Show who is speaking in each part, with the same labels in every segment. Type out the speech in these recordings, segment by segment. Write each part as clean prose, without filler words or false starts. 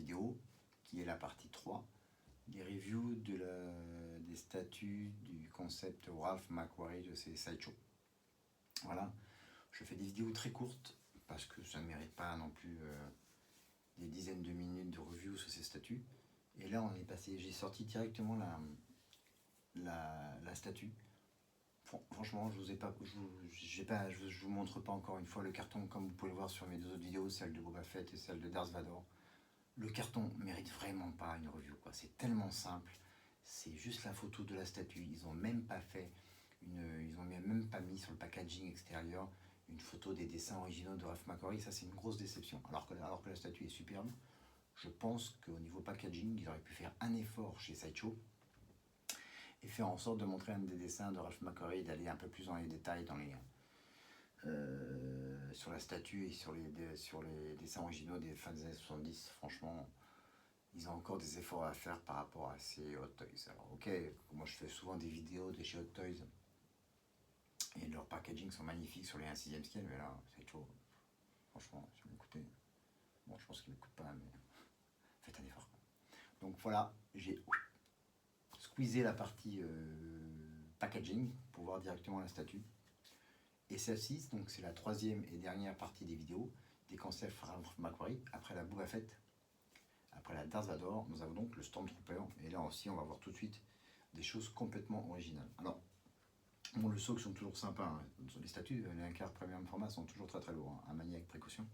Speaker 1: vidéo, qui est la partie 3, des reviews des statues du concept Ralph McQuarrie de ces sideshows. Voilà, je fais des vidéos très courtes, parce que ça ne mérite pas non plus des dizaines de minutes de review sur ces statues. Et là, on est passé, j'ai sorti directement la statue. Franchement, je vous montre pas encore une fois le carton, comme vous pouvez le voir sur mes deux autres vidéos, celle de Boba Fett et celle de Darth Vader. Le carton mérite vraiment pas une review, quoi. C'est tellement simple, c'est juste la photo de la statue. Ils ont même pas fait ils ont même pas mis sur le packaging extérieur une photo des dessins originaux de Ralph McQuarrie. Ça, c'est une grosse déception. Alors que la statue est superbe, je pense qu'au niveau packaging, ils auraient pu faire un effort chez Sideshow et faire en sorte de montrer un des dessins de Ralph McQuarrie, d'aller un peu plus dans les détails, sur la statue et sur les dessins originaux des fins des années 70. Franchement, ils ont encore des efforts à faire par rapport à ces Hot Toys. Alors ok, moi je fais souvent des vidéos de chez Hot Toys et leurs packaging sont magnifiques sur les 1/6e scale, mais là, c'est chaud. Franchement, si vous m'écoutez, bon, je pense qu'ils ne m'écoutent pas, mais faites un effort. Donc voilà, j'ai squeezé la partie packaging pour voir directement la statue. Et celle-ci, donc c'est la troisième et dernière partie des vidéos des concepts Ralph McQuarrie. Après la Boba Fett, après la Darth Vader, nous avons donc le Stormtrooper. Et là aussi, on va voir tout de suite des choses complètement originales. Alors, bon, le socle sont toujours sympas. Hein. Les statues, les Incar Premium Format sont toujours très très lourds, hein, à manier avec précaution.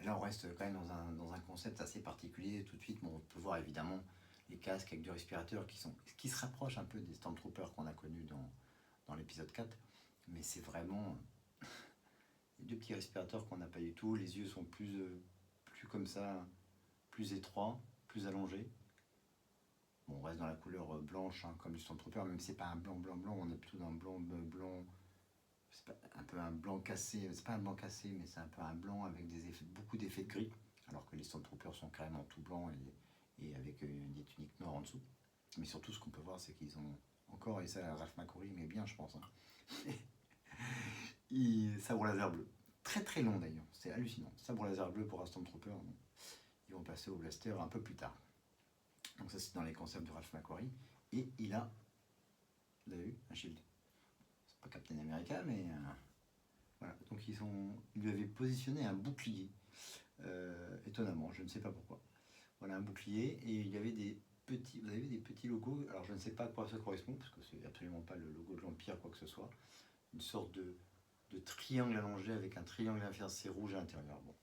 Speaker 1: Et là, on reste quand même dans un concept assez particulier. Tout de suite, bon, on peut voir évidemment les casques avec du respirateur qui se rapprochent un peu des Stormtroopers qu'on a connus dans l'épisode 4. Mais c'est vraiment les deux petits respirateurs qu'on n'a pas du tout. Les yeux sont plus comme ça, plus étroits, plus allongés. Bon, on reste dans la couleur blanche, hein, comme du Stormtrooper, même si c'est pas un blanc, on est plutôt dans un blanc, c'est pas un peu un blanc cassé, c'est pas un blanc cassé, mais c'est un peu un blanc avec beaucoup d'effets de gris, alors que les Stormtroopers sont carrément tout blancs et avec des tuniques noires en dessous. Mais surtout, ce qu'on peut voir, c'est qu'ils ont encore, et ça, Ralph McQuarrie, mais bien, je pense, hein. Sabre laser bleu. Très très long d'ailleurs, c'est hallucinant. Sabre laser bleu pour un Stormtrooper, ils vont passer au blaster un peu plus tard. Donc ça c'est dans les concepts de Ralph McQuarrie. Et il a, vous avez vu, un shield. C'est pas Captain America, mais voilà. Donc il lui avait positionné un bouclier. Étonnamment, je ne sais pas pourquoi. Voilà un bouclier et il y avait vous avez des petits logos. Alors je ne sais pas à quoi ça correspond parce que c'est absolument pas le logo de l'Empire quoi que ce soit. Une sorte de triangle allongé avec un triangle inversé rouge à l'intérieur. Bon.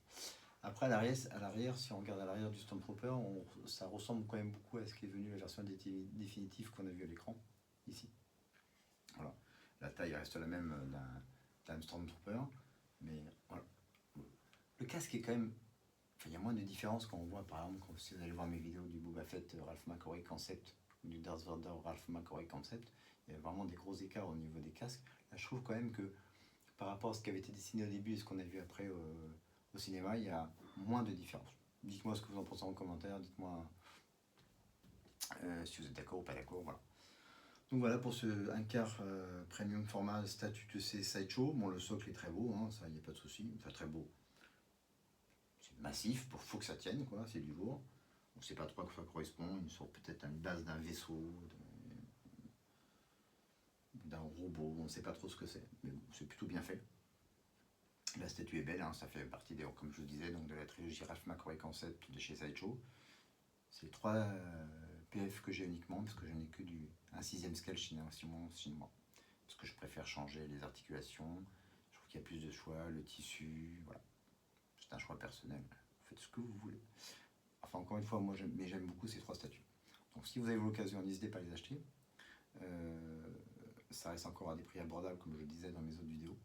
Speaker 1: Après, à l'arrière, si on regarde à l'arrière du Stormtrooper, ça ressemble quand même beaucoup à ce qui est devenu la version définitive qu'on a vue à l'écran, ici. Voilà. La taille reste la même d'un Stormtrooper, mais voilà. Le casque est quand même... Enfin, il y a moins de différence quand on voit, par exemple, si vous allez voir mes vidéos du Boba Fett Ralph McQuarrie Concept, ou du Darth Vader Ralph McQuarrie Concept, il y a vraiment des gros écarts au niveau des casques. Là, je trouve quand même que par rapport à ce qui avait été dessiné au début et ce qu'on a vu après au cinéma, il y a moins de différence. Dites-moi ce que vous en pensez en commentaire, dites-moi si vous êtes d'accord ou pas d'accord, voilà. Donc voilà pour ce Incar Premium format statut de ces sideshow. Bon, le socle est très beau, hein, ça, il n'y a pas de souci, c'est très beau. C'est massif, faut que ça tienne, quoi, c'est du lourd. On ne sait pas trop à quoi ça correspond, une sorte peut-être à une base d'un vaisseau, d'un robot, on ne sait pas trop ce que c'est, mais bon, c'est plutôt bien fait. La statue est belle, hein, ça fait partie, comme je vous disais, donc de la trilogie Ralph McQuarrie Concept de chez Sideshow. C'est 3 PF que j'ai uniquement, parce que je n'ai que du 1/6e scale chinois. Parce que je préfère changer les articulations, je trouve qu'il y a plus de choix, le tissu, voilà. C'est un choix personnel, faites ce que vous voulez. Enfin, encore une fois, moi j'aime beaucoup ces 3 statues. Donc si vous avez l'occasion, n'hésitez pas à les acheter. Ça reste encore à des prix abordables, comme je le disais dans mes autres vidéos.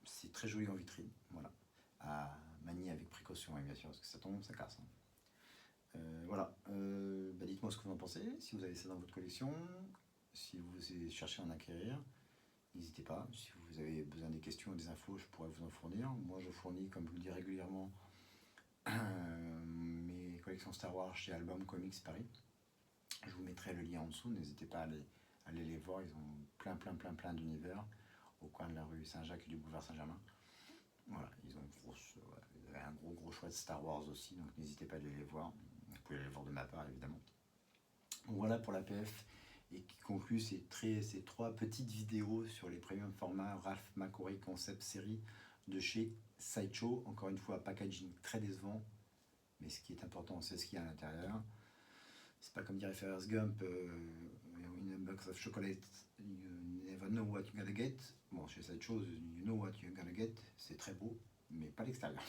Speaker 1: C'est très joli en vitrine, voilà, à manier avec précaution, hein, bien sûr, parce que ça tombe, ça casse. Hein. Voilà, dites-moi ce que vous en pensez, si vous avez ça dans votre collection, si vous cherchez à en acquérir, n'hésitez pas. Si vous avez besoin des questions ou des infos, je pourrais vous en fournir. Moi, je fournis, comme je vous le dis régulièrement, mes collections Star Wars chez Album Comics Paris. Je vous mettrai le lien en dessous, n'hésitez pas à aller les voir, ils ont plein d'univers au coin de la rue Saint-Jacques et du boulevard Saint-Germain. Voilà, ils ont vous avez un gros choix de Star Wars aussi, donc n'hésitez pas à aller les voir. Vous pouvez aller les voir de ma part, évidemment. Donc voilà pour l'APF, et qui conclut ces 3 petites vidéos sur les premium formats Ralph McQuarrie Concept Série de chez Sideshow. Encore une fois, packaging très décevant, mais ce qui est important, c'est ce qu'il y a à l'intérieur. C'est pas comme dirait Forrest Gump, in a box of chocolate, you never know what you're gonna get. Bon, chez Sideshow, you know what you're gonna get. C'est très beau, mais pas l'extérieur.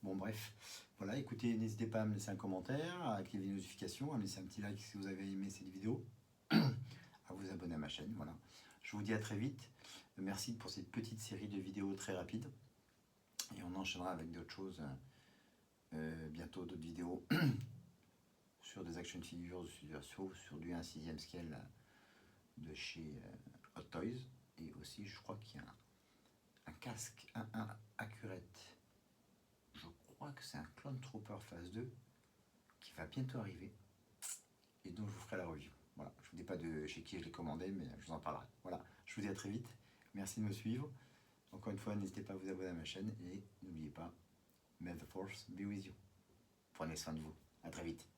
Speaker 1: Bon, bref. Voilà, écoutez, n'hésitez pas à me laisser un commentaire, à activer les notifications, à me laisser un petit like si vous avez aimé cette vidéo, à vous abonner à ma chaîne. Voilà. Je vous dis à très vite. Merci pour cette petite série de vidéos très rapides. Et on enchaînera avec d'autres choses. Bientôt d'autres vidéos sur des action figures, sur du 1/6 scale de chez Hot Toys. Et aussi, je crois qu'il y a un casque 1/1 Accurate. Je crois que c'est un Clone Trooper phase 2 qui va bientôt arriver et dont je vous ferai la review. Voilà, je ne vous dis pas de chez qui je l'ai commandé, mais je vous en parlerai. Voilà, je vous dis à très vite. Merci de me suivre. Encore une fois, n'hésitez pas à vous abonner à ma chaîne et n'oubliez pas, may the force be with you. Prenez soin de vous. À très vite.